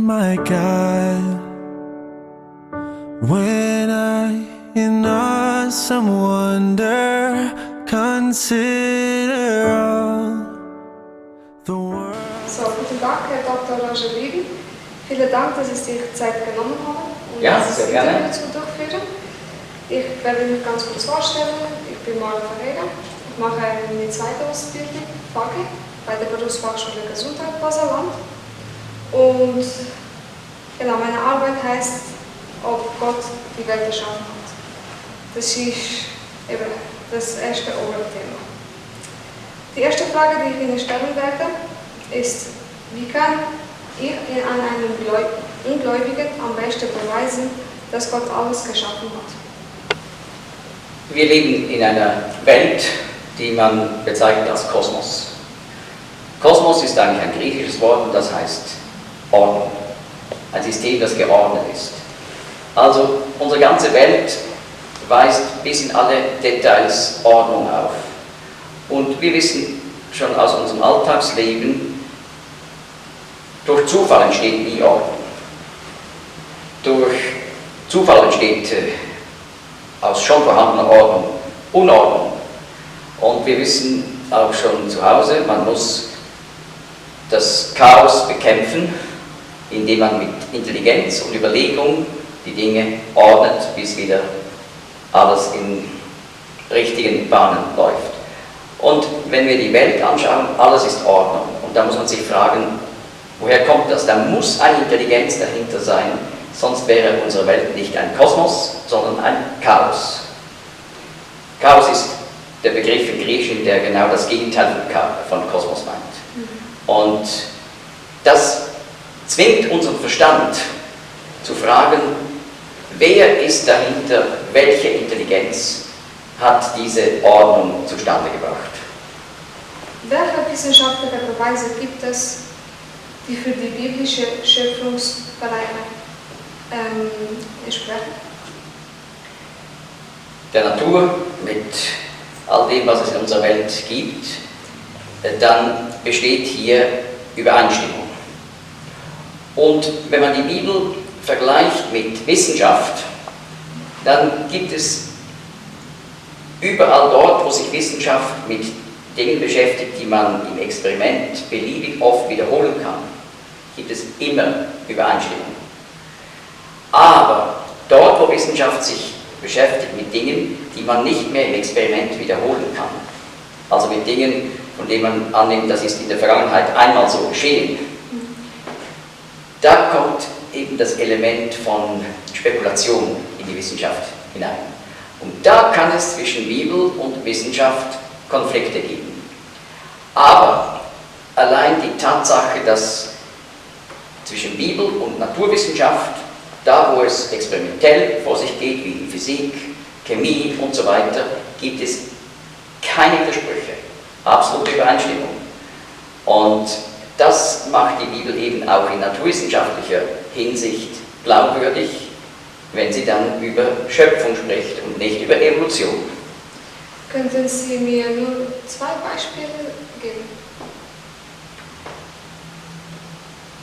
my God, when I in awesome wonder consider all the world. So, guten Tag, Herr Dr. Liebi. Vielen Dank, dass Sie sich Zeit genommen haben, um dieses Interview zu durchführen. Ich werde mich ganz kurz vorstellen. Ich bin Bei Fragen. Ich mache eine zweite Ausbildung, FAGE, bei der Berufsfachschule Gesundheit Baselland. Und genau, meine Arbeit heißt, ob Gott die Welt erschaffen hat. Das ist eben das erste Oberthema. Die erste Frage, die ich Ihnen stellen werde, ist, wie kann ich an einem Ungläubigen am besten beweisen, dass Gott alles geschaffen hat? Wir leben in einer Welt, die man bezeichnet als Kosmos. Kosmos ist eigentlich ein griechisches Wort und das heißt Ordnung. Ein System, das geordnet ist. Also unsere ganze Welt weist bis in alle Details Ordnung auf. Und wir wissen schon aus unserem Alltagsleben, durch Zufall entsteht nie Ordnung. Durch Zufall entsteht aus schon vorhandener Ordnung Unordnung. Und wir wissen auch schon zu Hause, man muss das Chaos bekämpfen, indem man mit Intelligenz und Überlegung die Dinge ordnet, bis wieder alles in richtigen Bahnen läuft. Und wenn wir die Welt anschauen, alles ist Ordnung. Und da muss man sich fragen, woher kommt das? Da muss eine Intelligenz dahinter sein, sonst wäre unsere Welt nicht ein Kosmos, sondern ein Chaos. Chaos ist der Begriff im Griechischen, der genau das Gegenteil von Kosmos meint. Und das zwingt unseren Verstand zu fragen, wer ist dahinter, welche Intelligenz hat diese Ordnung zustande gebracht. Welche wissenschaftliche Beweise gibt es, die für die biblische Schöpfungsbereiche sprechen? Der Natur, mit all dem, was es in unserer Welt gibt, dann besteht hier Übereinstimmung. Und wenn man die Bibel vergleicht mit Wissenschaft, dann gibt es überall dort, wo sich Wissenschaft mit Dingen beschäftigt, die man im Experiment beliebig oft wiederholen kann, gibt es immer Übereinstimmung. Aber dort, wo Wissenschaft sich beschäftigt mit Dingen, die man nicht mehr im Experiment wiederholen kann, also mit Dingen, von denen man annimmt, das ist in der Vergangenheit einmal so geschehen, da kommt eben das Element von Spekulation in die Wissenschaft hinein. Und da kann es zwischen Bibel und Wissenschaft Konflikte geben. Aber allein die Tatsache, dass zwischen Bibel und Naturwissenschaft, da wo es experimentell vor sich geht, wie in Physik, Chemie und so weiter, gibt es keine Widersprüche, absolute Übereinstimmung. Und das macht die Bibel eben auch in naturwissenschaftlicher Hinsicht glaubwürdig, wenn sie dann über Schöpfung spricht und nicht über Evolution. Könnten Sie mir nur zwei Beispiele geben?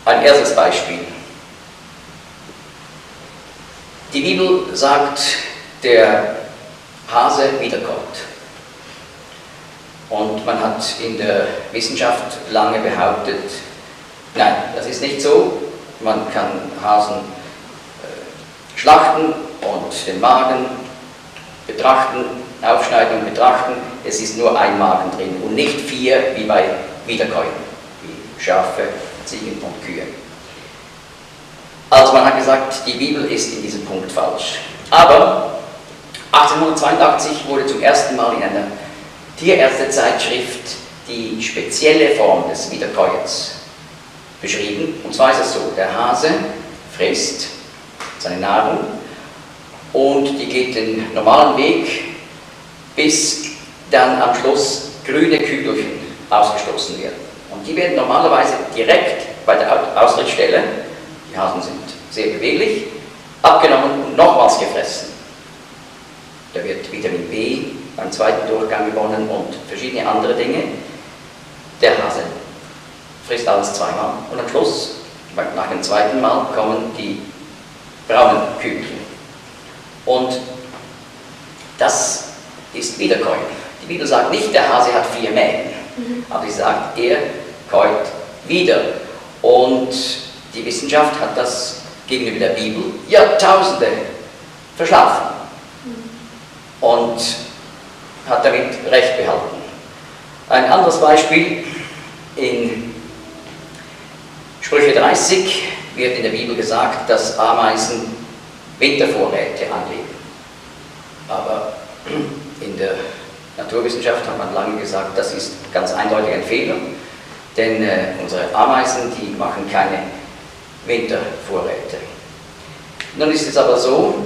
Ein erstes Beispiel. Die Bibel sagt, der Hase wiederkommt. Und man hat in der Wissenschaft lange behauptet, nein, das ist nicht so. Man kann Hasen schlachten und den Magen betrachten, aufschneiden und betrachten. Es ist nur ein Magen drin und nicht 4 wie bei Wiederkäuen, wie Schafe, Ziegen und Kühe. Also man hat gesagt, die Bibel ist in diesem Punkt falsch. Aber 1882 wurde zum ersten Mal in einer Tierärztezeitschrift die spezielle Form des Wiederkäuens beschrieben. Und zwar ist es so, der Hase frisst seine Nahrung und die geht den normalen Weg, bis dann am Schluss grüne Kügelchen ausgestoßen werden. Und die werden normalerweise direkt bei der Austrittsstelle, die Hasen sind sehr beweglich, abgenommen und nochmals gefressen. Da wird Vitamin B beim zweiten Durchgang gewonnen und verschiedene andere Dinge. Der Hase frisst alles zweimal und am Schluss nach dem zweiten Mal kommen die braunen Küken. Und das ist Wiederkäuen. Die Bibel sagt nicht, der Hase hat 4 Mägen, aber sie sagt, er käut wieder. Und die Wissenschaft hat das gegenüber der Bibel Jahrtausende verschlafen und hat damit Recht behalten. Ein anderes Beispiel: in Sprüche 30 wird in der Bibel gesagt, dass Ameisen Wintervorräte anlegen. Aber in der Naturwissenschaft hat man lange gesagt, das ist ganz eindeutig ein Fehler, denn unsere Ameisen, die machen keine Wintervorräte. Nun ist es aber so,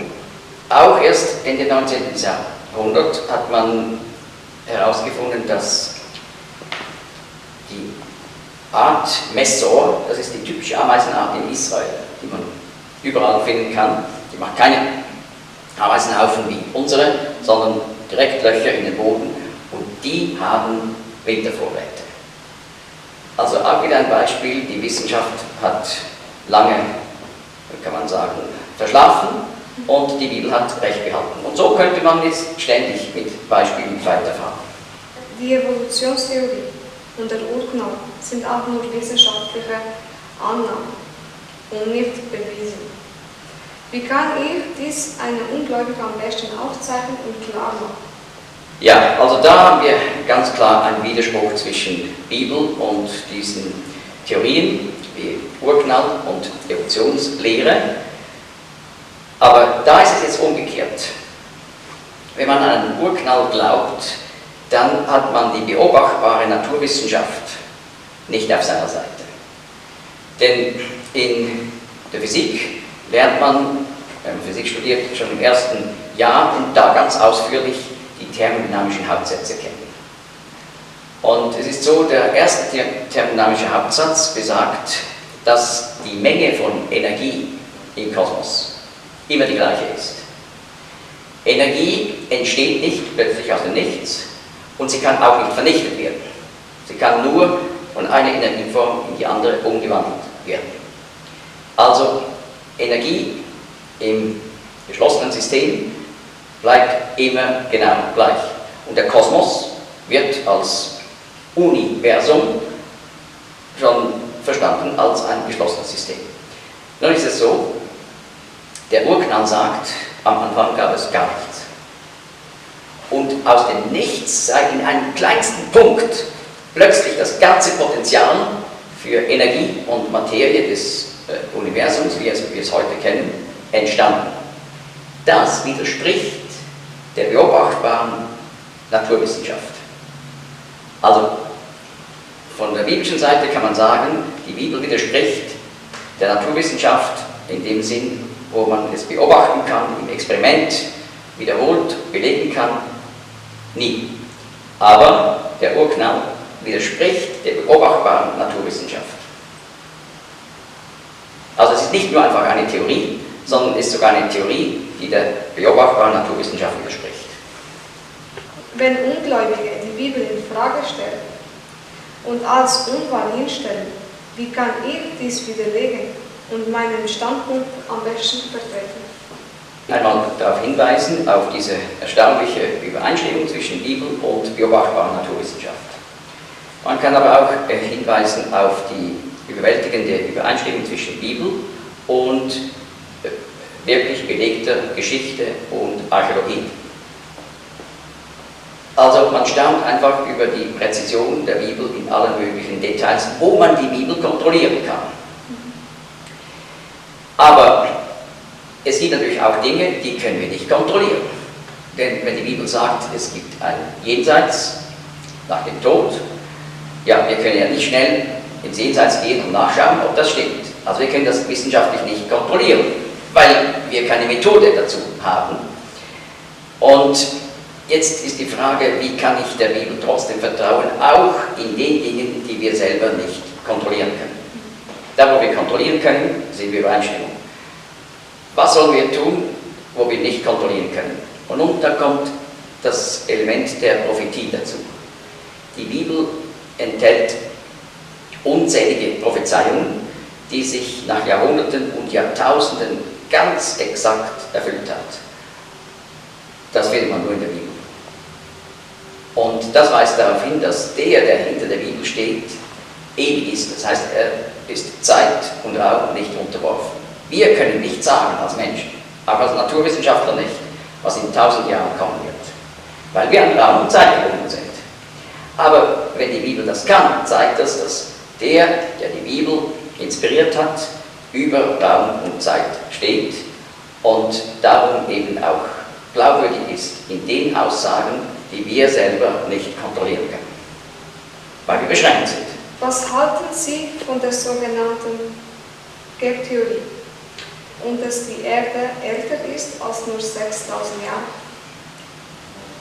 auch erst Ende 19. Jahrhundert hat man herausgefunden, dass die Art Messor, das ist die typische Ameisenart in Israel, die man überall finden kann, die macht keine Ameisenhaufen wie unsere, sondern direkt Löcher in den Boden, und die haben Wintervorräte. Also auch wieder ein Beispiel: die Wissenschaft hat lange, kann man sagen, verschlafen und die Bibel hat Recht behalten. Und so könnte man jetzt ständig mit Beispielen weiterfahren. Die Evolutionstheorie und der Urknall sind auch nur wissenschaftliche Annahmen und nicht bewiesen. Wie kann ich dies einem Ungläubigen am besten aufzeichnen und klar machen? Ja, also da haben wir ganz klar einen Widerspruch zwischen Bibel und diesen Theorien wie Urknall und Evolutionslehre. Aber da ist es jetzt umgekehrt. Wenn man an einen Urknall glaubt, dann hat man die beobachtbare Naturwissenschaft nicht auf seiner Seite. Denn in der Physik lernt man, wenn man Physik studiert, schon im ersten Jahr und da ganz ausführlich die thermodynamischen Hauptsätze kennen. Und es ist so, der erste thermodynamische Hauptsatz besagt, dass die Menge von Energie im Kosmos immer die gleiche ist. Energie entsteht nicht plötzlich aus dem Nichts und sie kann auch nicht vernichtet werden. Sie kann nur von einer Energieform in die andere umgewandelt werden. Also Energie im geschlossenen System bleibt immer genau gleich. Und der Kosmos wird als Universum schon verstanden als ein geschlossenes System. Nun ist es so, der Urknall sagt, am Anfang gab es gar nichts. Und aus dem Nichts sei in einem kleinsten Punkt plötzlich das ganze Potenzial für Energie und Materie des Universums, wie wir es heute kennen, entstanden. Das widerspricht der beobachtbaren Naturwissenschaft. Also von der biblischen Seite kann man sagen, die Bibel widerspricht der Naturwissenschaft in dem Sinn, wo man es beobachten kann, im Experiment wiederholt belegen kann, nie. Aber der Urknall widerspricht der beobachtbaren Naturwissenschaft. Also es ist nicht nur einfach eine Theorie, sondern es ist sogar eine Theorie, die der beobachtbaren Naturwissenschaft widerspricht. Wenn Ungläubige die Bibel in Frage stellen und als unwahr hinstellen, wie kann ich dies widerlegen und meinen Standpunkt am besten vertreten? Einmal darauf hinweisen, auf diese erstaunliche Übereinstimmung zwischen Bibel und beobachtbarer Naturwissenschaft. Man kann aber auch hinweisen auf die überwältigende Übereinstimmung zwischen Bibel und wirklich belegter Geschichte und Archäologie. Also man staunt einfach über die Präzision der Bibel in allen möglichen Details, wo man die Bibel kontrollieren kann. Aber es gibt natürlich auch Dinge, die können wir nicht kontrollieren. Denn wenn die Bibel sagt, es gibt ein Jenseits nach dem Tod, ja, wir können ja nicht schnell ins Jenseits gehen und nachschauen, ob das stimmt. Also wir können das wissenschaftlich nicht kontrollieren, weil wir keine Methode dazu haben. Und jetzt ist die Frage, wie kann ich der Bibel trotzdem vertrauen, auch in den Dingen, die wir selber nicht kontrollieren können. Da, wo wir kontrollieren können, sind wir Übereinstimmung. Was sollen wir tun, wo wir nicht kontrollieren können? Und nun, da kommt das Element der Prophetie dazu. Die Bibel enthält unzählige Prophezeiungen, die sich nach Jahrhunderten und Jahrtausenden ganz exakt erfüllt hat. Das findet man nur in der Bibel. Und das weist darauf hin, dass der hinter der Bibel steht, ewig ist. Das heißt, er ist Zeit und Raum nicht unterworfen. Wir können nicht sagen als Menschen, auch als Naturwissenschaftler nicht, was in 1000 Jahren kommen wird, weil wir an Raum und Zeit gebunden sind. Aber wenn die Bibel das kann, zeigt das, dass der die Bibel inspiriert hat, über Raum und Zeit steht und darum eben auch glaubwürdig ist in den Aussagen, die wir selber nicht kontrollieren können, weil wir beschränkt sind. Was halten Sie von der sogenannten Gap-Theorie und dass die Erde älter ist als nur 6000 Jahre?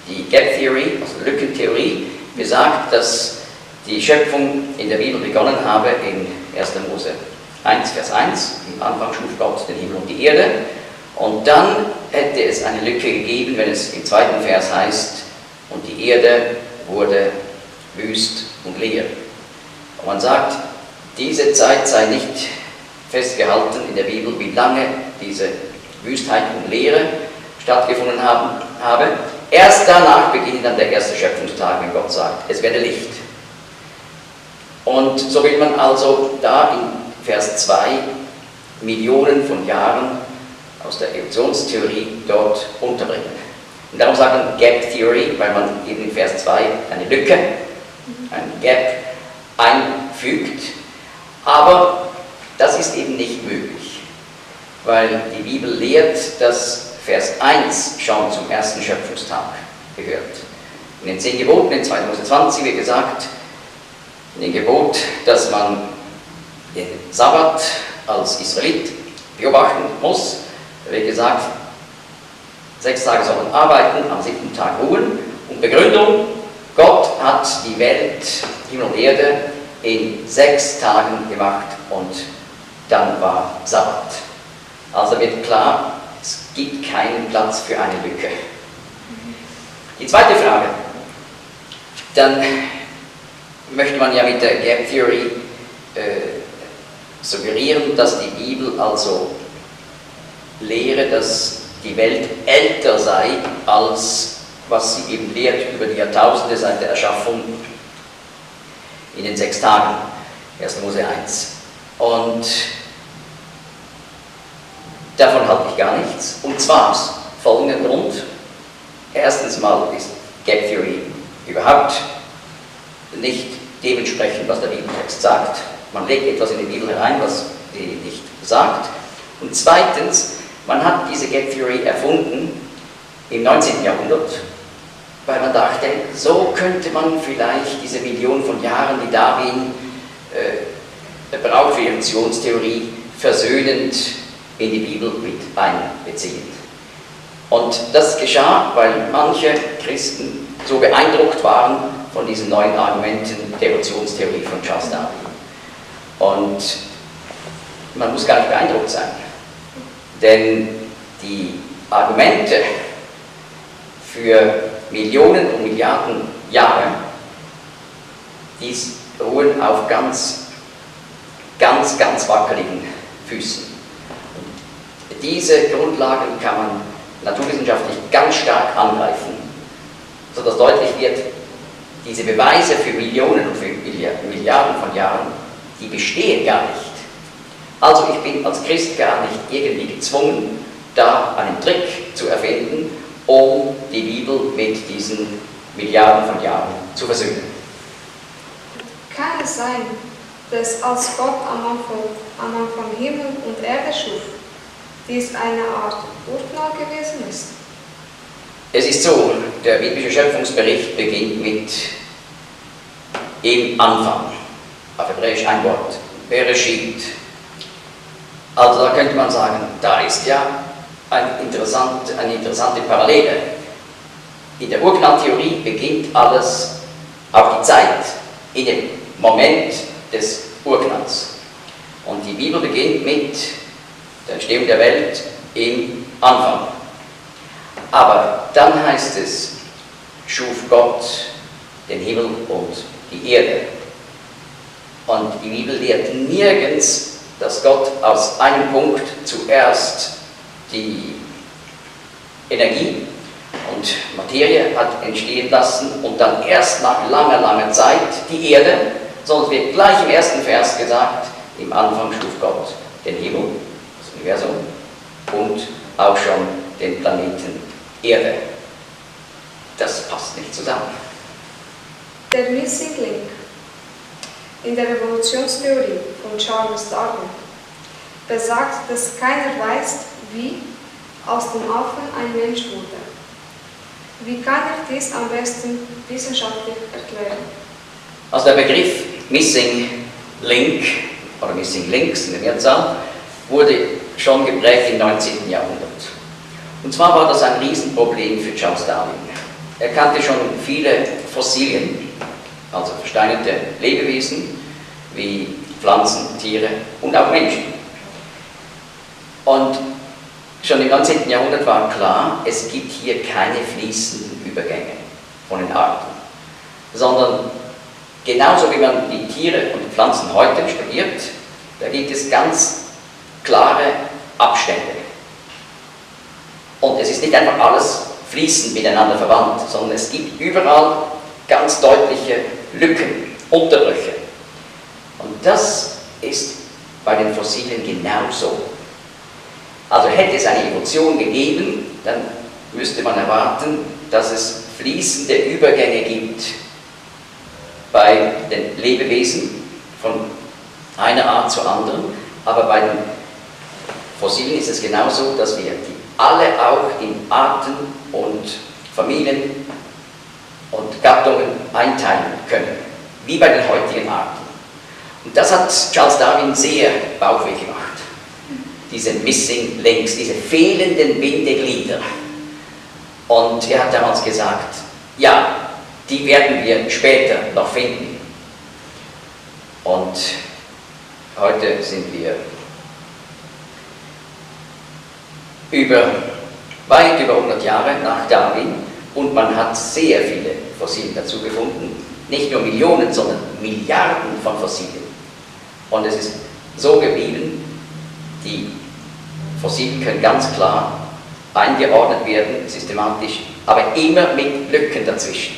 Die Gap-Theorie, also Lückentheorie, besagt, dass die Schöpfung in der Bibel begonnen habe in 1. Mose 1, Vers 1. Im Anfang schuf Gott den Himmel und die Erde. Und dann hätte es eine Lücke gegeben, wenn es im 2. Vers heißt, und die Erde wurde wüst und leer. Und man sagt, diese Zeit sei nicht festgehalten in der Bibel, wie lange diese Wüstheit und Leere stattgefunden habe. Erst danach beginnt dann der erste Schöpfungstag, wenn Gott sagt, es werde Licht. Und so will man also da in Vers 2 Millionen von Jahren aus der Evolutionstheorie dort unterbringen. Und darum sagt man Gap Theory, weil man eben in Vers 2 eine Lücke, ein Gap einfügt. Aber das ist eben nicht möglich, weil die Bibel lehrt, dass Vers 1 schon zum ersten Schöpfungstag gehört. In den 10 Geboten, in 2. Mose 20 wird gesagt, in dem Gebot, dass man den Sabbat als Israelit beobachten muss, wird gesagt, 6 Tage soll man arbeiten, am 7. Tag ruhen. Und Begründung, Gott hat die Welt, Himmel und Erde, in 6 Tagen gemacht und dann war Sabbat. Also wird klar, es gibt keinen Platz für eine Lücke. Die zweite Frage, dann möchte man ja mit der Gap Theory suggerieren, dass die Bibel also lehre, dass die Welt älter sei, als was sie eben lehrt über die Jahrtausende seit der Erschaffung in den 6 Tagen, 1. Mose 1. Und davon halte ich gar nichts. Und zwar aus folgendem Grund. Erstens mal ist Gap Theory überhaupt nicht dementsprechend, was der Bibeltext sagt. Man legt etwas in die Bibel herein, was die nicht sagt. Und zweitens, man hat diese Gap Theory erfunden im 19. Jahrhundert, weil man dachte, so könnte man vielleicht diese Millionen von Jahren, die Darwin braucht für die Evolutionstheorie, versöhnend in die Bibel mit einbeziehen. Und das geschah, weil manche Christen so beeindruckt waren von diesen neuen Argumenten der Evolutionstheorie von Charles Darwin. Und man muss gar nicht beeindruckt sein, denn die Argumente für Millionen und Milliarden Jahre, die ruhen auf ganz wackeligen Füßen. Und diese Grundlagen kann man naturwissenschaftlich ganz stark angreifen, sodass deutlich wird, diese Beweise für Millionen und für Milliarden von Jahren, die bestehen gar nicht. Also ich bin als Christ gar nicht irgendwie gezwungen, da einen Trick zu erfinden, um die Bibel mit diesen Milliarden von Jahren zu versöhnen. Kann es sein, dass als Gott am Anfang Himmel und Erde schuf, dies eine Art Urknall gewesen ist? Es ist so, der biblische Schöpfungsbericht beginnt mit im Anfang, auf Hebräisch ein Wort, Bereshit. Also da könnte man sagen, da ist ja eine interessante Parallele. In der Urknalltheorie beginnt alles, auch die Zeit, in dem Moment des Urknalls. Und die Bibel beginnt mit der Entstehung der Welt im Anfang. Aber dann heißt es, schuf Gott den Himmel und die Erde. Und die Bibel lehrt nirgends dass Gott aus einem Punkt zuerst die Energie und Materie hat entstehen lassen und dann erst nach langer, langer Zeit die Erde, sondern es wird gleich im ersten Vers gesagt, im Anfang schuf Gott den Himmel, das Universum und auch schon den Planeten Erde. Das passt nicht zusammen. Der Missing Link in der Evolutionstheorie von Charles Darwin besagt, dass keiner weiß, wie aus dem Affen ein Mensch wurde. Wie kann ich dies am besten wissenschaftlich erklären? Also der Begriff Missing Link oder Missing Links in der Mehrzahl wurde schon geprägt im 19. Jahrhundert. Und zwar war das ein Riesenproblem für Charles Darwin. Er kannte schon viele Fossilien, also versteinerte Lebewesen wie Pflanzen, Tiere und auch Menschen. Und schon im 19. Jahrhundert war klar, es gibt hier keine fließenden Übergänge von den Arten, sondern genauso wie man die Tiere und die Pflanzen heute studiert, da gibt es ganz klare Abstände. Und es ist nicht einfach alles fließend miteinander verwandt, sondern es gibt überall ganz deutliche Lücken, Unterbrüche. Und das ist bei den Fossilien genauso. Also hätte es eine Evolution gegeben, dann müsste man erwarten, dass es fließende Übergänge gibt bei den Lebewesen von einer Art zur anderen, aber bei den Fossilien ist es genauso, dass wir die alle auch in Arten und Familien und Gattungen einteilen können, wie bei den heutigen Arten. Und das hat Charles Darwin sehr Bauchweh gemacht. Diese Missing Links, diese fehlenden Bindeglieder. Und er hat damals gesagt, ja, die werden wir später noch finden. Und heute sind wir weit über 100 Jahre nach Darwin und man hat sehr viele Fossilien dazu gefunden. Nicht nur Millionen, sondern Milliarden von Fossilien. Und es ist so geblieben, die Fossilien können ganz klar eingeordnet werden, systematisch, aber immer mit Lücken dazwischen.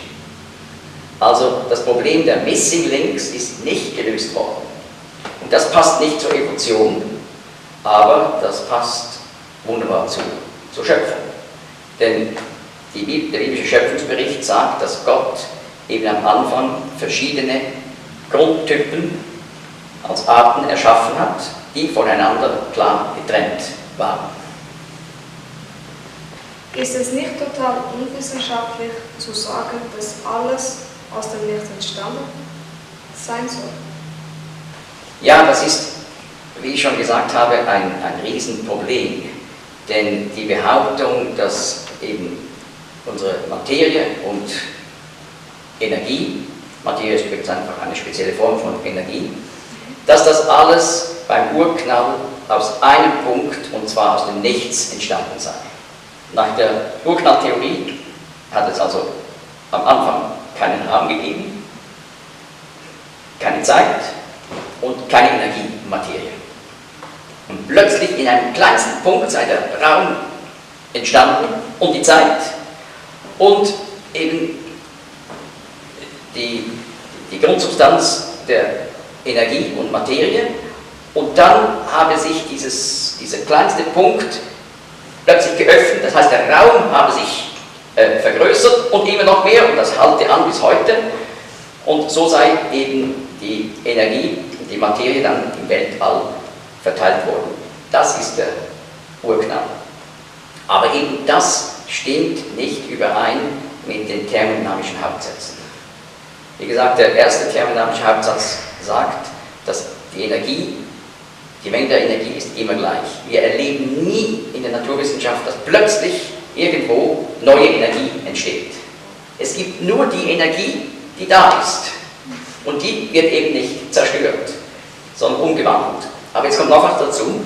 Also das Problem der Missing Links ist nicht gelöst worden. Und das passt nicht zur Evolution, aber das passt wunderbar zur Schöpfung. Denn der biblische Schöpfungsbericht sagt, dass Gott eben am Anfang verschiedene Grundtypen als Arten erschaffen hat, die voneinander klar getrennt waren. Ist es nicht total unwissenschaftlich zu sagen, dass alles aus dem Licht entstanden sein soll? Ja, das ist, wie ich schon gesagt habe, ein Riesenproblem. Denn die Behauptung, dass eben unsere Materie und Energie, Materie ist übrigens einfach eine spezielle Form von Energie, dass das alles beim Urknall aus einem Punkt, und zwar aus dem Nichts, entstanden sei. Nach der Urknalltheorie hat es also am Anfang keinen Raum gegeben, keine Zeit und keine Energie, Materie. Und plötzlich in einem kleinsten Punkt sei der Raum entstanden und die Zeit und eben die Grundsubstanz der Energie und Materie. Und dann habe sich dieser kleinste Punkt plötzlich geöffnet, das heißt der Raum habe sich vergrößert und immer noch mehr und das halte an bis heute. Und so sei eben die Energie und die Materie dann im Weltall verteilt worden. Das ist der Urknall. Aber eben das stimmt nicht überein mit den thermodynamischen Hauptsätzen. Wie gesagt, der erste thermodynamische Hauptsatz sagt, dass die Menge der Energie ist immer gleich. Wir erleben nie in der Naturwissenschaft, dass plötzlich irgendwo neue Energie entsteht. Es gibt nur die Energie, die da ist. Und die wird eben nicht zerstört, sondern umgewandelt. Aber jetzt kommt noch was dazu.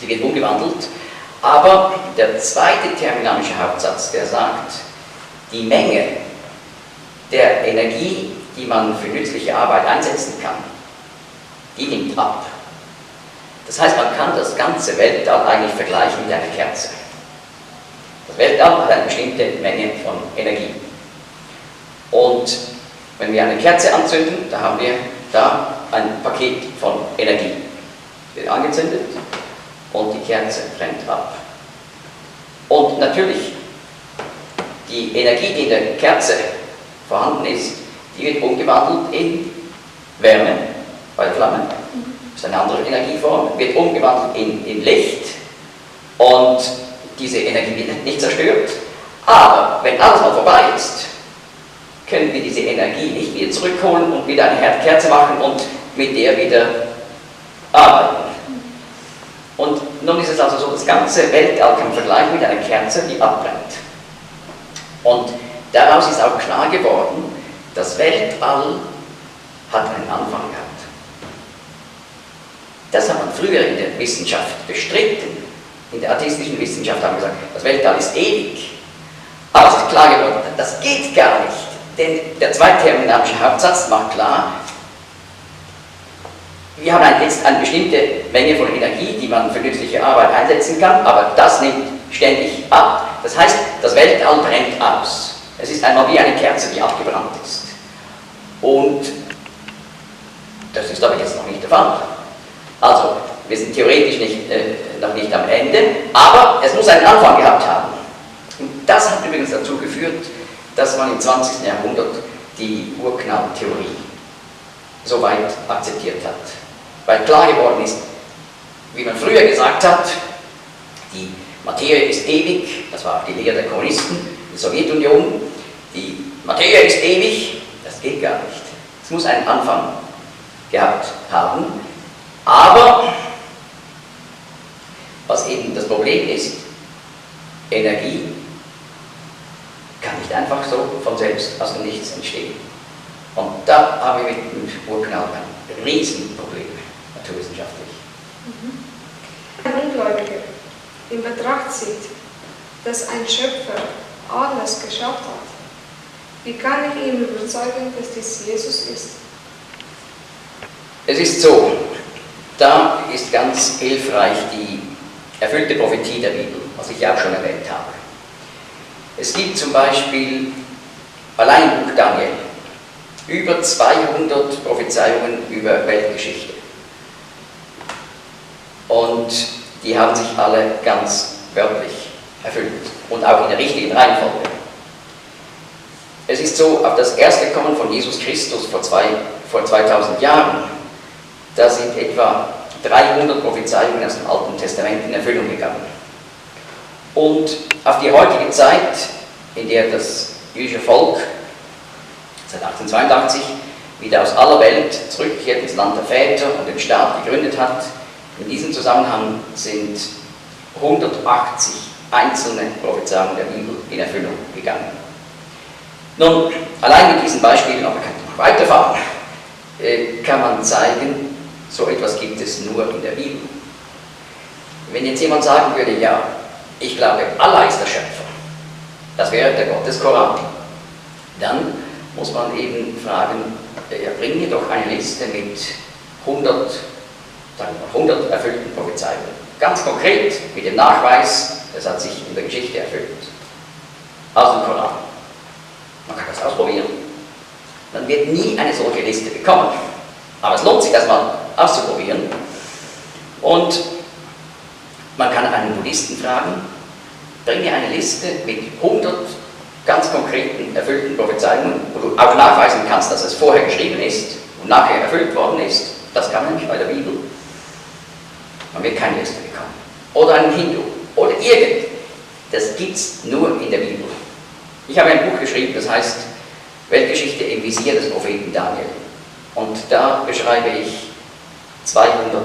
Sie wird umgewandelt. Aber der zweite thermodynamische Hauptsatz, der sagt, die Menge der Energie, die man für nützliche Arbeit einsetzen kann, die nimmt ab. Das heißt, man kann das ganze Weltall eigentlich vergleichen mit einer Kerze. Das Weltall hat eine bestimmte Menge von Energie. Und wenn wir eine Kerze anzünden, da haben wir da ein Paket von Energie. Wird angezündet und die Kerze brennt ab. Und natürlich, die Energie, die in der Kerze vorhanden ist, die wird umgewandelt in Wärme bei der Flamme. Das ist eine andere Energieform, wird umgewandelt in Licht und diese Energie wird nicht zerstört. Aber wenn alles mal vorbei ist, können wir diese Energie nicht wieder zurückholen und wieder eine Kerze machen und mit der wieder arbeiten. Und nun ist es also so, das ganze Weltall kann man vergleichen mit einer Kerze, die abbrennt. Und daraus ist auch klar geworden, das Weltall hat einen Anfang gehabt. Das hat man früher in der Wissenschaft bestritten. In der atheistischen Wissenschaft haben wir gesagt, das Weltall ist ewig. Aber es ist klar geworden, das geht gar nicht. Denn der zweithermeneutische Hauptsatz macht klar, wir haben jetzt eine bestimmte Menge von Energie, die man für nützliche Arbeit einsetzen kann, aber das nimmt ständig ab. Das heißt, das Weltall brennt aus. Es ist einmal wie eine Kerze, die abgebrannt ist. Und das ist aber jetzt noch nicht der Fall. Also, wir sind theoretisch noch nicht am Ende, aber es muss einen Anfang gehabt haben. Und das hat übrigens dazu geführt, dass man im 20. Jahrhundert die Urknall-Theorie so weit akzeptiert hat. Weil klar geworden ist, wie man früher gesagt hat, die Materie ist ewig, das war auch die Lehre der Kommunisten, der Sowjetunion, die Materie ist ewig, das geht gar nicht. Es muss einen Anfang gehabt haben, aber was eben das Problem ist, Energie kann nicht einfach so von selbst aus dem Nichts entstehen. Und da haben wir mit dem Urknall ein Riesenproblem, naturwissenschaftlich. Ein Ungläubiger in Betracht zieht, dass ein Schöpfer alles geschafft hat, wie kann ich ihn überzeugen, dass dies Jesus ist? Es ist so, da ist ganz hilfreich die erfüllte Prophetie der Bibel, was ich ja auch schon erwähnt habe. Es gibt zum Beispiel allein im Buch Daniel über 200 Prophezeiungen über Weltgeschichte. Und die haben sich alle ganz wörtlich erfüllt und auch in der richtigen Reihenfolge. Es ist so, auf das erste Kommen von Jesus Christus vor 2000 Jahren, da sind etwa 300 Prophezeiungen aus dem Alten Testament in Erfüllung gegangen. Und auf die heutige Zeit, in der das jüdische Volk seit 1882 wieder aus aller Welt zurückkehrt ins Land der Väter und den Staat gegründet hat, in diesem Zusammenhang sind 180 einzelne Prophezeiungen der Bibel in Erfüllung gegangen. Nun, allein mit diesen Beispielen, aber man kann noch weiterfahren, kann man zeigen, so etwas gibt es nur in der Bibel. Wenn jetzt jemand sagen würde, ja, ich glaube, Allah ist der Schöpfer, das wäre der Gott des Koran, dann muss man eben fragen, ja, bring mir doch eine Liste mit 100 erfüllten Prophezeiungen. Ganz konkret, mit dem Nachweis, das hat sich in der Geschichte erfüllt. Aus dem Koran. Man kann das ausprobieren. Man wird nie eine solche Liste bekommen. Aber es lohnt sich, das mal auszuprobieren. Und man kann einen Buddhisten fragen, bring mir eine Liste mit 100 ganz konkreten, erfüllten Prophezeiungen, wo du auch nachweisen kannst, dass es vorher geschrieben ist und nachher erfüllt worden ist. Das kann man nicht bei der Bibel. Man wird keine Liste bekommen. Oder einen Hindu. Oder irgend. Das gibt es nur in der Bibel. Ich habe ein Buch geschrieben, das heißt Weltgeschichte im Visier des Propheten Daniel. Und da beschreibe ich 200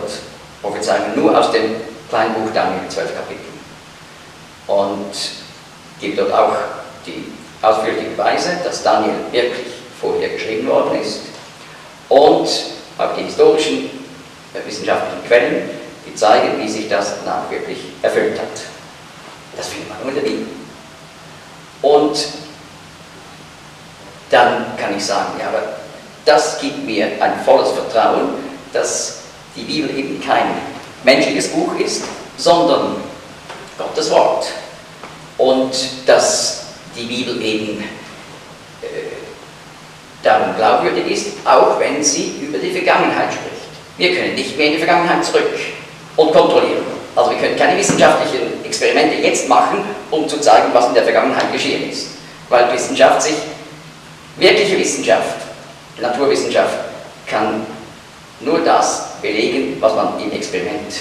Prophezeiungen nur aus dem kleinen Buch Daniel, 12 Kapitel. Und gebe dort auch die ausführliche Beweise, dass Daniel wirklich vorher geschrieben worden ist. Und auch die historischen wissenschaftlichen Quellen, die zeigen, wie sich das danach wirklich erfüllt hat. Das findet man nur in der Bibel. Und dann kann ich sagen, ja, aber das gibt mir ein volles Vertrauen, dass die Bibel eben kein menschliches Buch ist, sondern Gottes Wort. Und dass die Bibel eben darum glaubwürdig ist, auch wenn sie über die Vergangenheit spricht. Wir können nicht mehr in die Vergangenheit zurück und kontrollieren. Also wir können keine wissenschaftlichen Experimente jetzt machen, um zu zeigen, was in der Vergangenheit geschehen ist. Weil Wissenschaft sich, wirkliche Wissenschaft, Naturwissenschaft, kann nur das belegen, was man im Experiment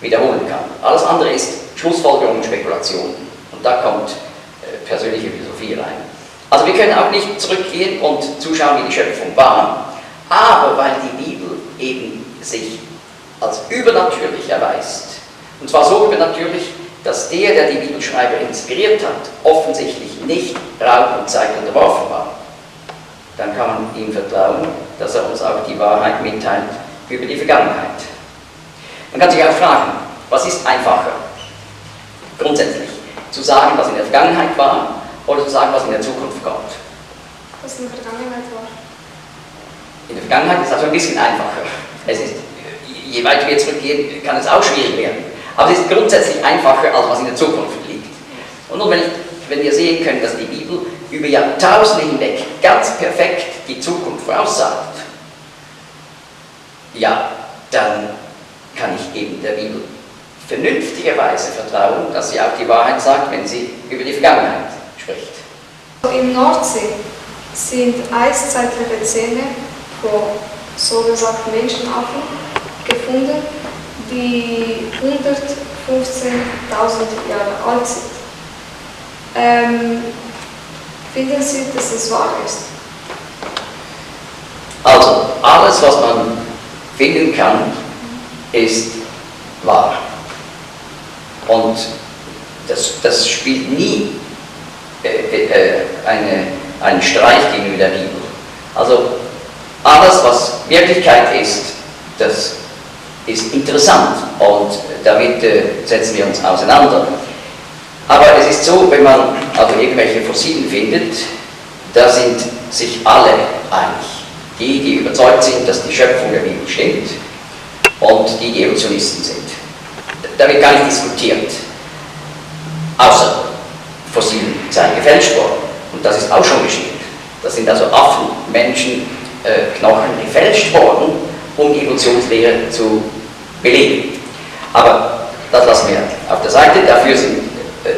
wiederholen kann. Alles andere ist Schlussfolgerung und Spekulation. Und da kommt persönliche Philosophie rein. Also wir können auch nicht zurückgehen und zuschauen, wie die Schöpfung war, aber weil die Bibel eben sich als übernatürlich erweist, und zwar so übernatürlich, dass der die Bibelschreiber inspiriert hat, offensichtlich nicht Raum und Zeit unterworfen war, dann kann man ihm vertrauen, dass er uns auch die Wahrheit mitteilt über die Vergangenheit. Man kann sich auch fragen, was ist einfacher? Grundsätzlich, zu sagen, was in der Vergangenheit war, oder zu sagen, was in der Zukunft kommt. Was in der Vergangenheit war? In der Vergangenheit ist es also ein bisschen einfacher. Es ist, je weiter wir zurückgehen, kann es auch schwierig werden. Aber es ist grundsätzlich einfacher, als was in der Zukunft liegt. Und nun, wenn wir sehen können, dass die Bibel über Jahrtausende hinweg ganz perfekt die Zukunft voraussagt, ja, dann kann ich eben der Bibel vernünftigerweise vertrauen, dass sie auch die Wahrheit sagt, wenn sie über die Vergangenheit spricht. Im Nordsee sind eiszeitliche Zähne von so gesagt Menschenaffen gefunden, die 115.000 Jahre alt sind. Finden Sie, dass das wahr ist? Also, alles, was man finden kann, ist wahr. Und das spielt nie einen Streich gegenüber der Bibel. Also alles, was Wirklichkeit ist, das ist interessant und damit setzen wir uns auseinander. Aber es ist so, wenn man also irgendwelche Fossilien findet, da sind sich alle einig. Die überzeugt sind, dass die Schöpfung der Bibel stimmt und die Evolutionisten sind. Da wird gar nicht diskutiert. Außer Fossilien seien gefälscht worden. Und das ist auch schon geschehen. Das sind also Affen, Menschen, Knochen gefälscht worden, um die Evolutionslehre zu belegen. Aber das lassen wir auf der Seite.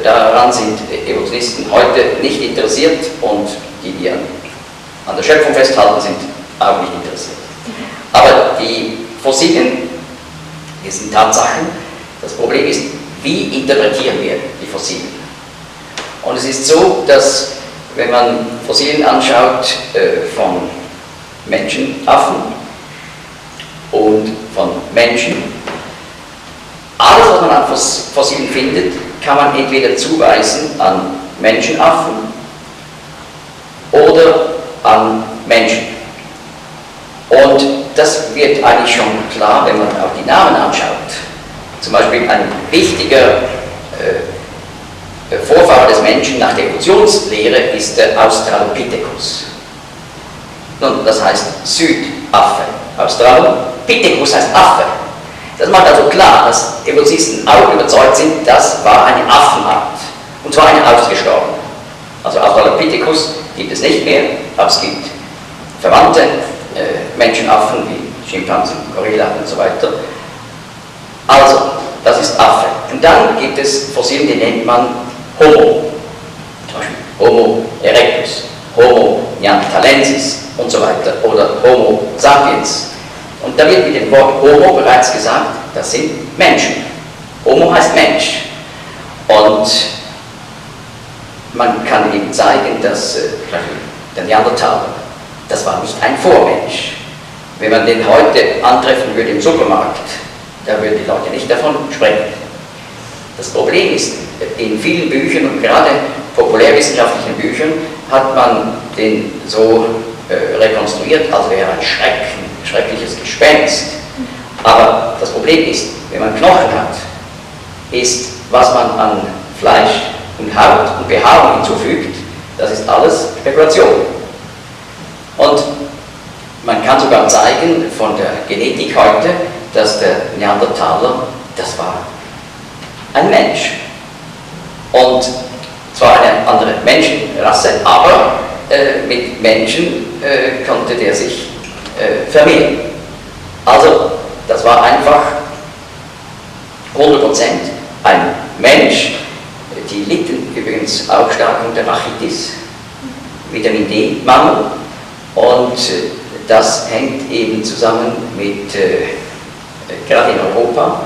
Daran sind Evolutionisten heute nicht interessiert und die an der Schöpfung festhalten, sind auch nicht interessiert. Aber die Fossilien, die sind Tatsachen. Das Problem ist, wie interpretieren wir die Fossilien? Und es ist so, dass, wenn man Fossilien anschaut von Menschenaffen und von Menschen, alles, was man an Fossilien findet, kann man entweder zuweisen an Menschenaffen oder an Menschen. Und das wird eigentlich schon klar, wenn man auch die Namen anschaut. Zum Beispiel ein wichtiger Vorfahre des Menschen nach der Evolutionslehre ist der Australopithecus. Nun, das heißt Südaffe. Australopithecus heißt Affe. Das macht also klar, dass Evolutionisten auch überzeugt sind, das war eine Affenart. Und zwar eine ausgestorbene. Also Australopithecus gibt es nicht mehr, aber es gibt verwandte Menschenaffen wie Schimpansen, Gorilla und so weiter. Also, das ist Affe. Und dann gibt es Fossilien, die nennt man Homo. Zum Beispiel Homo erectus, Homo neanderthalensis und so weiter. Oder Homo sapiens. Und da wird mit dem Wort Homo bereits gesagt, das sind Menschen. Homo heißt Mensch. Und man kann eben zeigen, dass der Neandertaler, das war nicht ein Vormensch. Wenn man den heute antreffen würde im Supermarkt, da würden die Leute nicht davon sprechen. Das Problem ist, in vielen Büchern und gerade populärwissenschaftlichen Büchern hat man den so rekonstruiert, als wäre ein schreckliches Gespenst. Aber das Problem ist, wenn man Knochen hat, ist, was man an Fleisch und Haut und Behaarung hinzufügt, das ist alles Spekulation. Und man kann sogar zeigen von der Genetik heute, dass der Neandertaler, das war ein Mensch. Und zwar eine andere Menschenrasse, aber mit Menschen konnte der sich vermehren. Also, das war einfach 100% ein Mensch. Die litten übrigens auch stark unter Rachitis, Vitamin D-Mangel, und das hängt eben zusammen mit, gerade in Europa,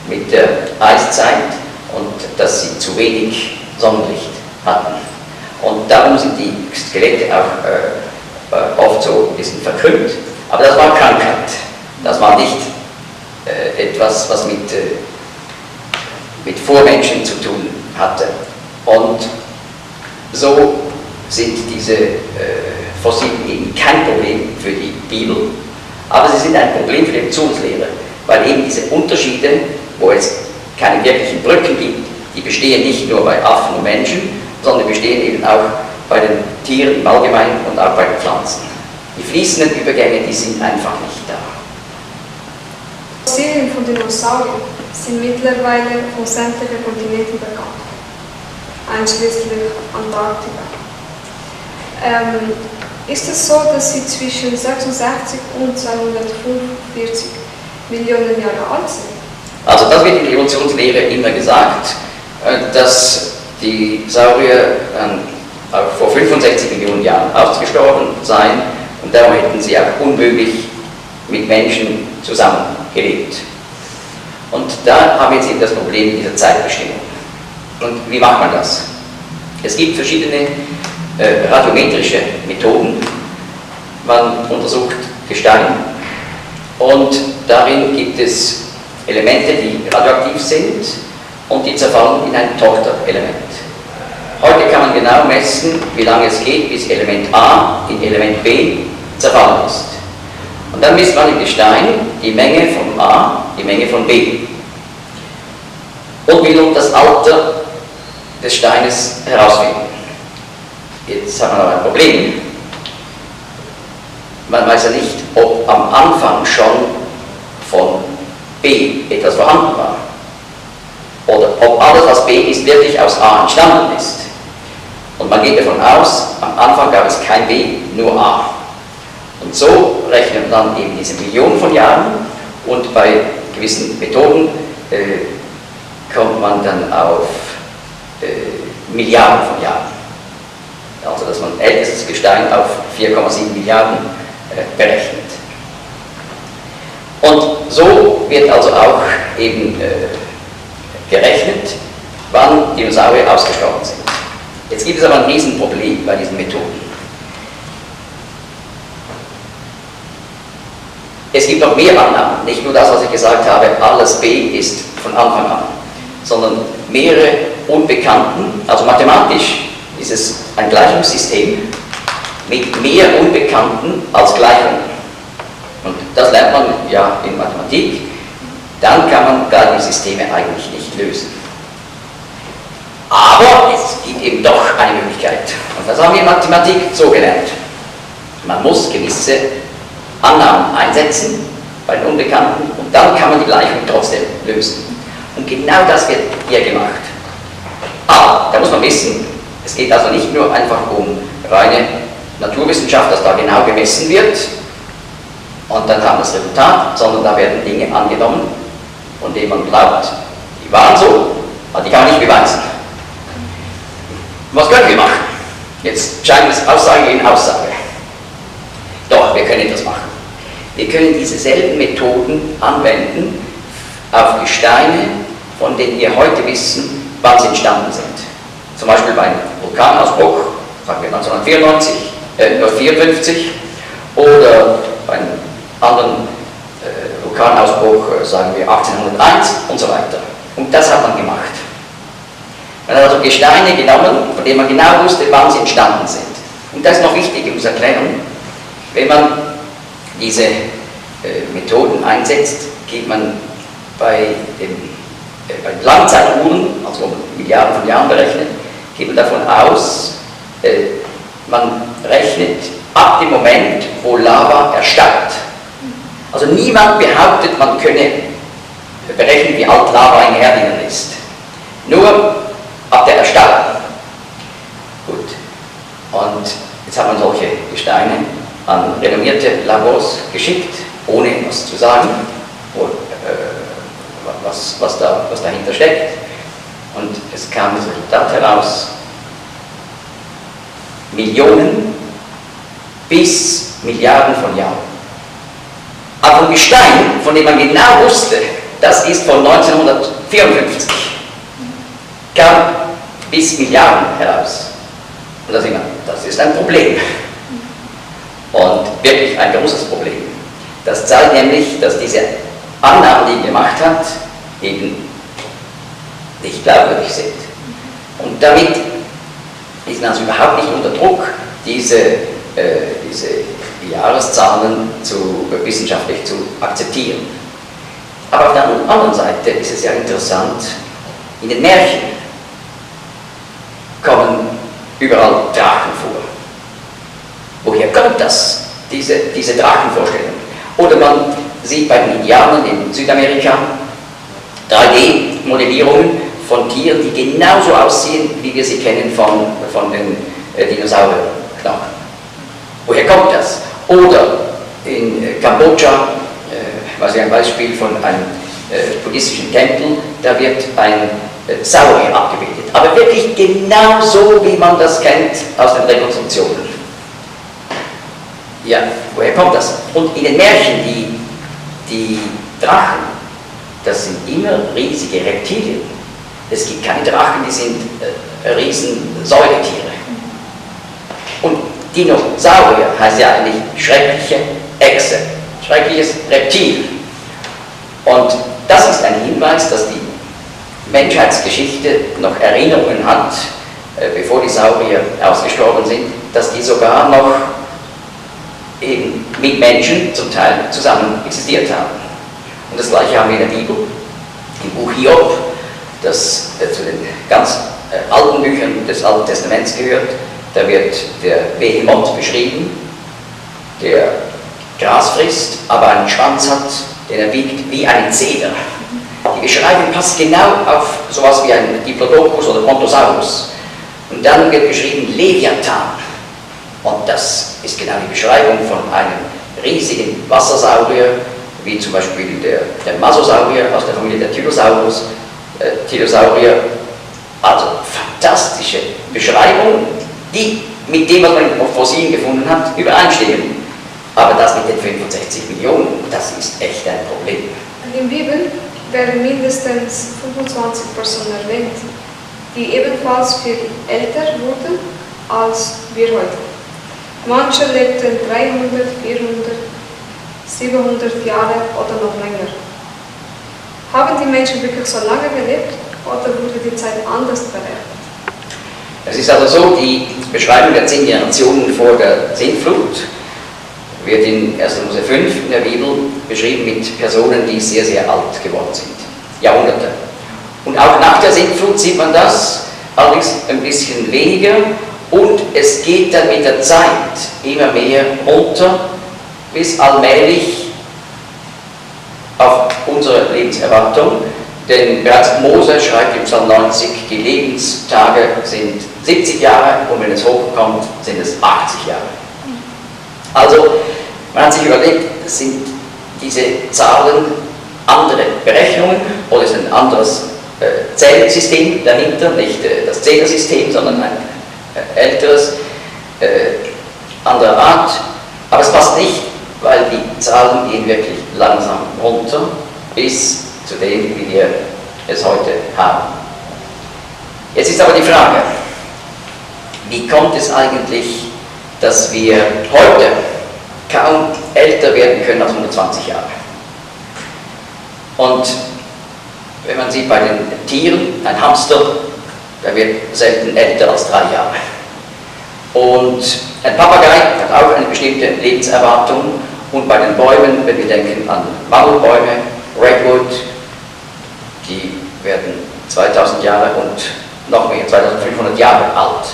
mit der Eiszeit und dass sie zu wenig Sonnenlicht hatten. Und darum sind die Skelette auch oft so ein bisschen verkrümmt. Aber das war Krankheit. Das war nicht etwas, was mit Vormenschen zu tun hatte. Und so sind diese Fossilien eben kein Problem für die Bibel, aber sie sind ein Problem für die Religionslehre, weil eben diese Unterschiede, wo es keine wirklichen Brücken gibt, die bestehen nicht nur bei Affen und Menschen, sondern bestehen eben auch bei den Tieren im Allgemeinen und auch bei den Pflanzen. Die fließenden Übergänge, die sind einfach nicht da. Fossilien von Dinosauriern sind mittlerweile von sämtlichen Kontinenten bekannt, einschließlich Antarktika. Ist es so, dass sie zwischen 66 und 245 Millionen Jahre alt sind? Also das wird in der Evolutionslehre immer gesagt, dass die Saurier auch vor 65 Millionen Jahren ausgestorben seien und darum hätten sie auch unmöglich mit Menschen zusammengelebt. Und da haben wir jetzt eben das Problem dieser Zeitbestimmung. Und wie macht man das? Es gibt verschiedene radiometrische Methoden. Man untersucht Gestein und darin gibt es Elemente, die radioaktiv sind und die zerfallen in ein Tochterelement. Heute kann man genau messen, wie lange es geht, bis Element A in Element B zerfallen ist. Und dann misst man im Gestein die Menge von A, die Menge von B. Und will nun das Alter des Steines herausfinden. Jetzt haben wir noch ein Problem. Man weiß ja nicht, ob am Anfang schon von B etwas vorhanden war. Oder ob alles, was B ist, wirklich aus A entstanden ist. Und man geht davon aus, am Anfang gab es kein B, nur A. Und so rechnet man dann eben diese Millionen von Jahren und bei gewissen Methoden kommt man dann auf Milliarden von Jahren. Also dass man ältestes Gestein auf 4,7 Milliarden berechnet. Und so wird also auch eben gerechnet, wann Dinosaurier ausgestorben sind. Jetzt gibt es aber ein Riesenproblem bei diesen Methoden. Es gibt noch mehr Annahmen, nicht nur das, was ich gesagt habe, alles B ist von Anfang an, sondern mehrere Unbekannten, also mathematisch ist es ein Gleichungssystem mit mehr Unbekannten als Gleichungen. Und das lernt man ja in Mathematik, dann kann man Gleichungssysteme eigentlich nicht lösen. Aber es gibt eben doch eine Möglichkeit. Und das haben wir in Mathematik so gelernt. Man muss gewisse Annahmen einsetzen bei den Unbekannten und dann kann man die Gleichung trotzdem lösen. Und genau das wird hier gemacht. Aber da muss man wissen, es geht also nicht nur einfach um reine Naturwissenschaft, dass da genau gemessen wird und dann haben wir das Resultat, sondern da werden Dinge angenommen, von denen man glaubt, die waren so, aber die kann man nicht beweisen. Was können wir machen? Jetzt scheint es Aussage gegen Aussage. Doch, wir können etwas machen. Wir können diese selben Methoden anwenden auf Gesteine, von denen wir heute wissen, wann sie entstanden sind. Zum Beispiel bei einem Vulkanausbruch, sagen wir 1954, oder bei einem anderen Vulkanausbruch, sagen wir 1801 und so weiter. Und das hat man gemacht. Man hat also Gesteine genommen, von denen man genau wusste, wann sie entstanden sind. Und das ist noch wichtig, ich muss erklären, wenn man diese Methoden einsetzt, geht man bei den Langzeituhren, also um Milliarden von Jahren berechnet, geht man davon aus, man rechnet ab dem Moment, wo Lava erstarrt. Also niemand behauptet, man könne berechnen, wie alt Lava in Erdinnen ist. Nur ab der Erstarrung. Gut. Und jetzt hat man solche Gesteine an renommierte Labors geschickt, ohne was zu sagen, was dahinter steckt. Und es kam das Resultat heraus: Millionen bis Milliarden von Jahren. Aber ein Gestein, von dem man genau wusste, das ist von 1954, kam bis Milliarden heraus. Und da sieht man, das ist ein Problem. Und wirklich ein großes Problem. Das zeigt nämlich, dass diese Annahmen, die er gemacht hat, eben nicht glaubwürdig sind. Und damit ist man also überhaupt nicht unter Druck, diese Jahreszahlen wissenschaftlich zu akzeptieren. Aber auf der anderen Seite ist es ja interessant, in den Märchen kommen überall Drachen vor. Woher kommt das, diese Drachenvorstellung? Oder man sieht bei den Indianern in Südamerika 3D-Modellierungen von Tieren, die genauso aussehen, wie wir sie kennen von den Dinosaurierknochen. Woher kommt das? Oder in Kambodscha, ein Beispiel von einem buddhistischen Tempel, da wird ein Saurier abgebildet. Aber wirklich genau so, wie man das kennt aus den Rekonstruktionen. Ja, woher kommt das? Und in den Märchen, die Drachen, das sind immer riesige Reptilien. Es gibt keine Drachen, die sind riesen Säugetiere. Und Dinosaurier heißt ja eigentlich schreckliche Echse, schreckliches Reptil. Und das ist ein Hinweis, dass die Menschheitsgeschichte noch Erinnerungen hat, bevor die Saurier ausgestorben sind, dass die sogar noch eben mit Menschen zum Teil zusammen existiert haben. Und das gleiche haben wir in der Bibel, im Buch Hiob, das zu den ganz alten Büchern des Alten Testaments gehört. Da wird der Behemoth beschrieben, der Gras frisst, aber einen Schwanz hat, den er wiegt wie ein Zeder. Die Beschreibung passt genau auf sowas wie ein Diplodocus oder Brontosaurus. Und dann wird beschrieben Leviathan. Und das ist genau die Beschreibung von einem riesigen Wassersaurier, wie zum Beispiel der Masosaurier aus der Familie der Tylosaurier. Also fantastische Beschreibungen, die mit dem, was man in Fossilien gefunden hat, übereinstimmen. Aber das mit den 65 Millionen, das ist echt ein Problem. In der Bibel werden mindestens 25 Personen erwähnt, die ebenfalls viel älter wurden als wir heute. Manche lebten 300, 400, 700 Jahre oder noch länger. Haben die Menschen wirklich so lange gelebt oder wurde die Zeit anders berechnet? Es ist also so, die Beschreibung der 10 Generationen vor der Sintflut wird in 1. Mose 5 in der Bibel beschrieben mit Personen, die sehr, sehr alt geworden sind. Jahrhunderte. Und auch nach der Sintflut sieht man das, allerdings ein bisschen weniger. Und es geht dann mit der Zeit immer mehr runter, bis allmählich auf unsere Lebenserwartung. Denn bereits Mose schreibt im Psalm 90, die Lebenstage sind 70 Jahre und wenn es hochkommt, sind es 80 Jahre. Also, man hat sich überlegt, sind diese Zahlen andere Berechnungen oder ist ein anderes Zählsystem dahinter, nicht das Zählersystem, sondern ein älteres, anderer Art. Aber es passt nicht, weil die Zahlen gehen wirklich langsam runter bis zu dem, wie wir es heute haben. Jetzt ist aber die Frage, wie kommt es eigentlich, dass wir heute kaum älter werden können als 120 Jahre? Und wenn man sieht bei den Tieren, ein Hamster, der wird selten älter als 3 Jahre. Und ein Papagei hat auch eine bestimmte Lebenserwartung. Und bei den Bäumen, wenn wir denken an Mammutbäume, Redwood, die werden 2000 Jahre und noch mehr, 2500 Jahre alt.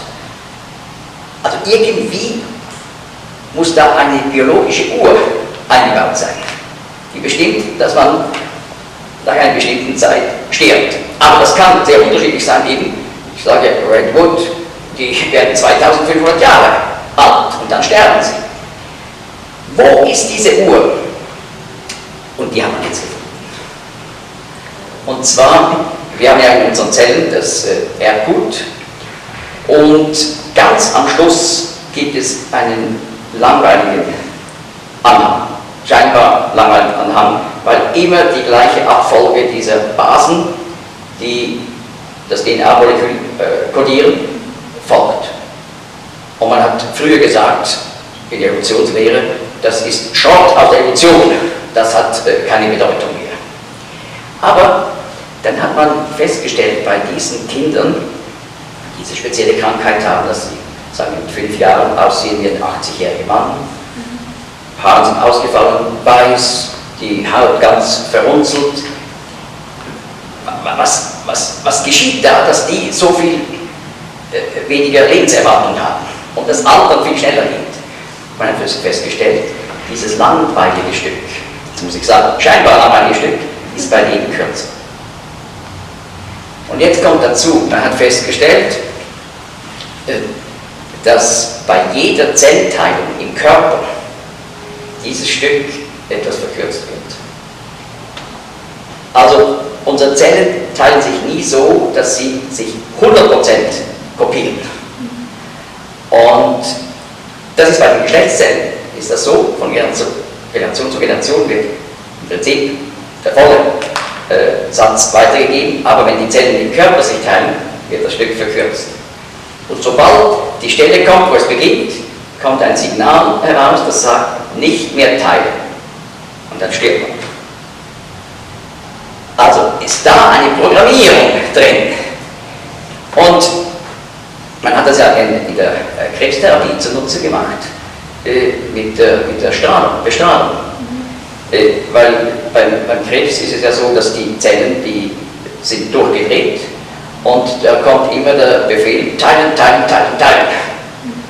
Also irgendwie muss da eine biologische Uhr eingebaut sein. die bestimmt, dass man nach einer bestimmten Zeit stirbt. Aber das kann sehr unterschiedlich sein eben. Ich sage, Redwood, die werden 2500 Jahre alt und dann sterben sie. Wo ist diese Uhr? Und die haben wir jetzt gefunden. Und zwar, wir haben ja in unseren Zellen das Erbgut und ganz am Schluss gibt es einen langweiligen Anhang, scheinbar langweiligen Anhang, weil immer die gleiche Abfolge dieser Basen, die das DNA-Molekül kodieren, folgt. Und man hat früher gesagt, in der Evolutionslehre, das ist Schrott aus der Evolution, das hat keine Bedeutung mehr. Aber dann hat man festgestellt, bei diesen Kindern, die diese spezielle Krankheit haben, dass sie, sagen wir, mit 5 Jahren aussehen wie ein 80-jähriger Mann, Haare sind ausgefallen, weiß, die Haut ganz verrunzelt. Was geschieht da, dass die so viel weniger Lebenserwartung haben und das Alter viel schneller geht? Man hat festgestellt, dieses langweilige Stück, jetzt muss ich sagen, scheinbar langweilige Stück, ist bei denen kürzer. Und jetzt kommt dazu, man hat festgestellt, dass bei jeder Zellteilung im Körper dieses Stück etwas verkürzt wird. Also unsere Zellen teilen sich nie so, dass sie sich 100% kopieren. Und das ist bei den Geschlechtszellen, ist das so, von Generation zu Generation wird im Prinzip der volle Satz weitergegeben, aber wenn die Zellen im Körper sich teilen, wird das Stück verkürzt. Und sobald die Stelle kommt, wo es beginnt, kommt ein Signal heraus, das sagt, nicht mehr teilen. Und dann stirbt man. Also ist da eine Programmierung drin. Und man hat das ja in der Krebstherapie zunutze gemacht, mit der Bestrahlung. Weil beim Krebs ist es ja so, dass die Zellen, die sind durchgedreht und da kommt immer der Befehl, teilen, teilen, teilen, teilen.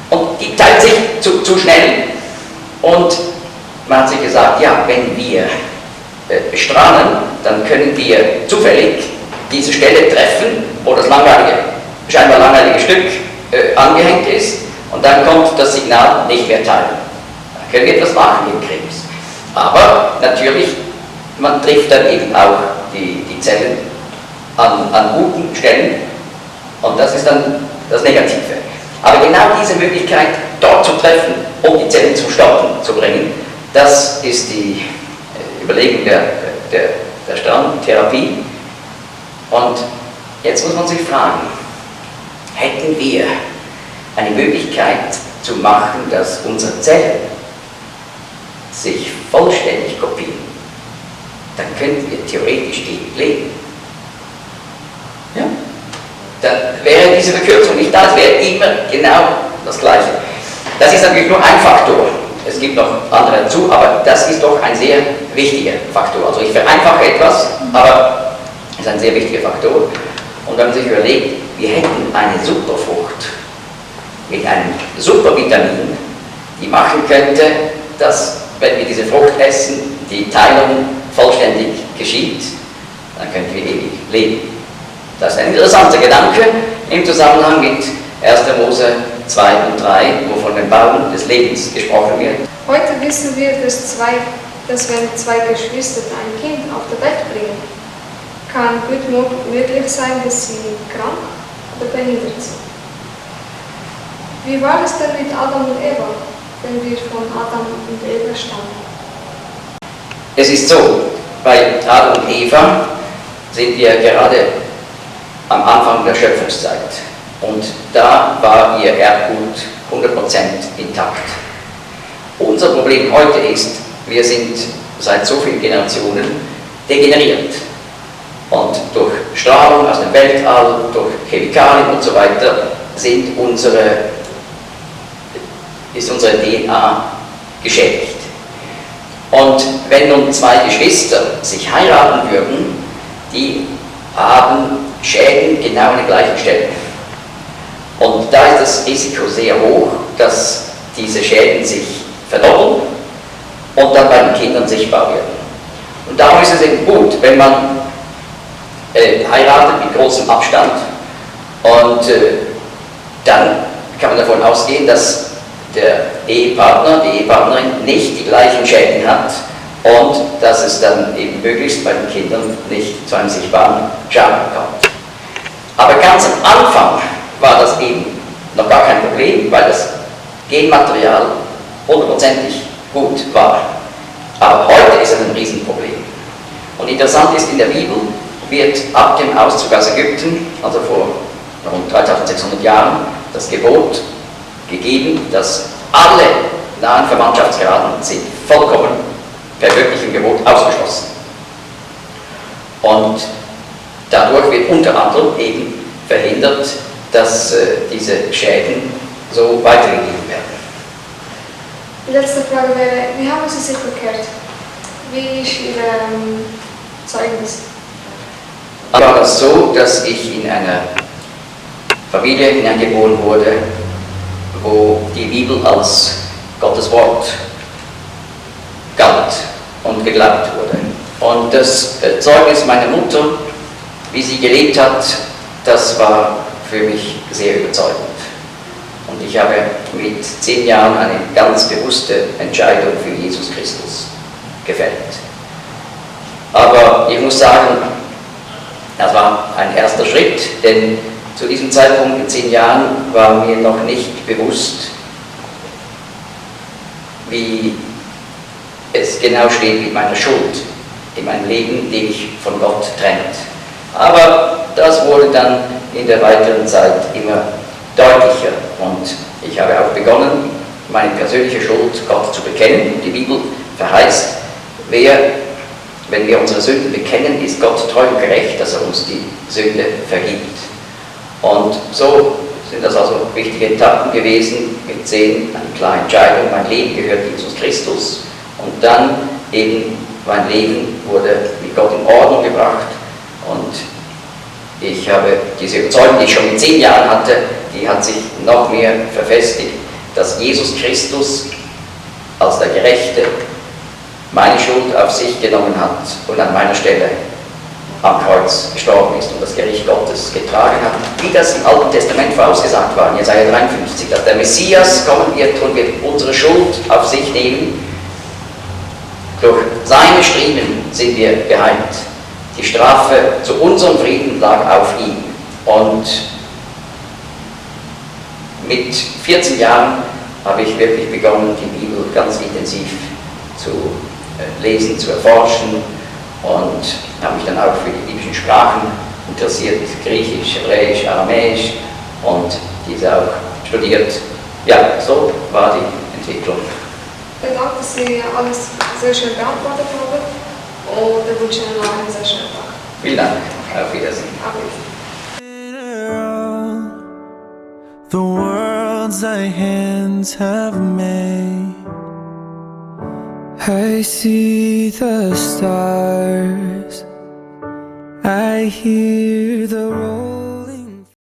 Und die teilen sich zu schnell und man hat sich gesagt, ja, wenn wir bestrahlen, dann können wir zufällig diese Stelle treffen, wo das scheinbar langweilige Stück angehängt ist und dann kommt das Signal, nicht mehr teilen. Dann können wir etwas machen im Krebs. Aber natürlich, man trifft dann eben auch die Zellen an guten Stellen und das ist dann das Negative. Aber genau diese Möglichkeit, dort zu treffen, um die Zellen zum Stoppen zu bringen, das ist die Überlegung der Strahlen-Therapie. Und jetzt muss man sich fragen, hätten wir eine Möglichkeit zu machen, dass unsere Zellen sich vollständig kopieren, dann könnten wir theoretisch ewig leben. Ja? Dann wäre diese Verkürzung nicht da, es wäre immer genau das Gleiche. Das ist natürlich nur ein Faktor. Es gibt noch andere dazu, aber das ist doch ein sehr wichtiger Faktor. Also ich vereinfache etwas, aber es ist ein sehr wichtiger Faktor. Und wenn man sich überlegt, wir hätten eine Superfrucht mit einem Supervitamin, die machen könnte, dass, wenn wir diese Frucht essen, die Teilung vollständig geschieht, dann könnten wir ewig leben. Das ist ein interessanter Gedanke im Zusammenhang mit 1. Mose 2 und 3, wo von dem Baum des Lebens gesprochen wird. Heute wissen wir, dass wenn 2 Geschwister ein Kind auf die Welt bringen, kann gut möglich sein, dass sie krank oder behindert sind. Wie war es denn mit Adam und Eva, wenn wir von Adam und Eva stammen? Es ist so, bei Adam und Eva sind wir gerade am Anfang der Schöpfungszeit. Und da war ihr Erbgut 100% intakt. Unser Problem heute ist, wir sind seit so vielen Generationen degeneriert. Und durch Strahlung aus dem Weltall, durch Chemikalien und so weiter ist unsere DNA geschädigt. Und wenn nun 2 Geschwister sich heiraten würden, die haben Schäden genau an den gleichen Stellen. Und da ist das Risiko sehr hoch, dass diese Schäden sich verdoppeln und dann bei den Kindern sichtbar werden. Und darum ist es eben gut, wenn man heiratet mit großem Abstand und dann kann man davon ausgehen, dass der Ehepartner, die Ehepartnerin nicht die gleichen Schäden hat und dass es dann eben möglichst bei den Kindern nicht zu einem sichtbaren Schaden kommt. Aber ganz am Anfang war das eben noch gar kein Problem, weil das Genmaterial hundertprozentig gut war. Aber heute ist es ein Riesenproblem. Und interessant ist, in der Bibel wird ab dem Auszug aus Ägypten, also vor rund 3600 Jahren, das Gebot gegeben, dass alle nahen Verwandtschaftsgraden sind vollkommen per wirklichem Gebot ausgeschlossen. Und dadurch wird unter anderem eben verhindert, dass diese Schäden so weitergegeben werden. Die letzte Frage wäre, wie haben Sie sich bekehrt? Wie ist Ihr Zeugnis? War es so, dass ich in einer Familie hineingeboren wurde, wo die Bibel als Gottes Wort galt und geglaubt wurde. Und das Zeugnis meiner Mutter, wie sie gelebt hat, das war für mich sehr überzeugend. Und ich habe mit 10 Jahren eine ganz bewusste Entscheidung für Jesus Christus gefällt. Aber ich muss sagen, das war ein erster Schritt, denn zu diesem Zeitpunkt mit 10 Jahren war mir noch nicht bewusst, wie es genau steht mit meiner Schuld in meinem Leben, die mich von Gott trennt. Aber das wurde dann in der weiteren Zeit immer deutlicher und ich habe auch begonnen, meine persönliche Schuld Gott zu bekennen. Die Bibel verheißt, wenn wir unsere Sünden bekennen, ist Gott treu und gerecht, dass er uns die Sünde vergibt. Und so sind das also wichtige Etappen gewesen, mit 10 eine klare Entscheidung, mein Leben gehört Jesus Christus und dann eben mein Leben wurde mit Gott in Ordnung gebracht und ich habe diese Überzeugung, die ich schon mit 10 Jahren hatte, die hat sich noch mehr verfestigt, dass Jesus Christus als der Gerechte meine Schuld auf sich genommen hat und an meiner Stelle am Kreuz gestorben ist und das Gericht Gottes getragen hat, wie das im Alten Testament vorausgesagt war, in Jesaja 53, dass der Messias kommen wird und wird unsere Schuld auf sich nehmen. Durch seine Striemen sind wir geheilt. Die Strafe zu unserem Frieden lag auf ihm. Und mit 14 Jahren habe ich wirklich begonnen, die Bibel ganz intensiv zu lesen, zu erforschen und habe mich dann auch für die biblischen Sprachen interessiert, Griechisch, Hebräisch, Aramäisch und diese auch studiert. Ja, so war die Entwicklung. Vielen Dank, dass Sie alles sehr schön beantwortet haben und ich wünsche Ihnen noch einen sehr schönen Tag. Vielen Dank, auf Wiedersehen. Auf Wiedersehen. The worlds thy hands have made. I see the stars, I hear the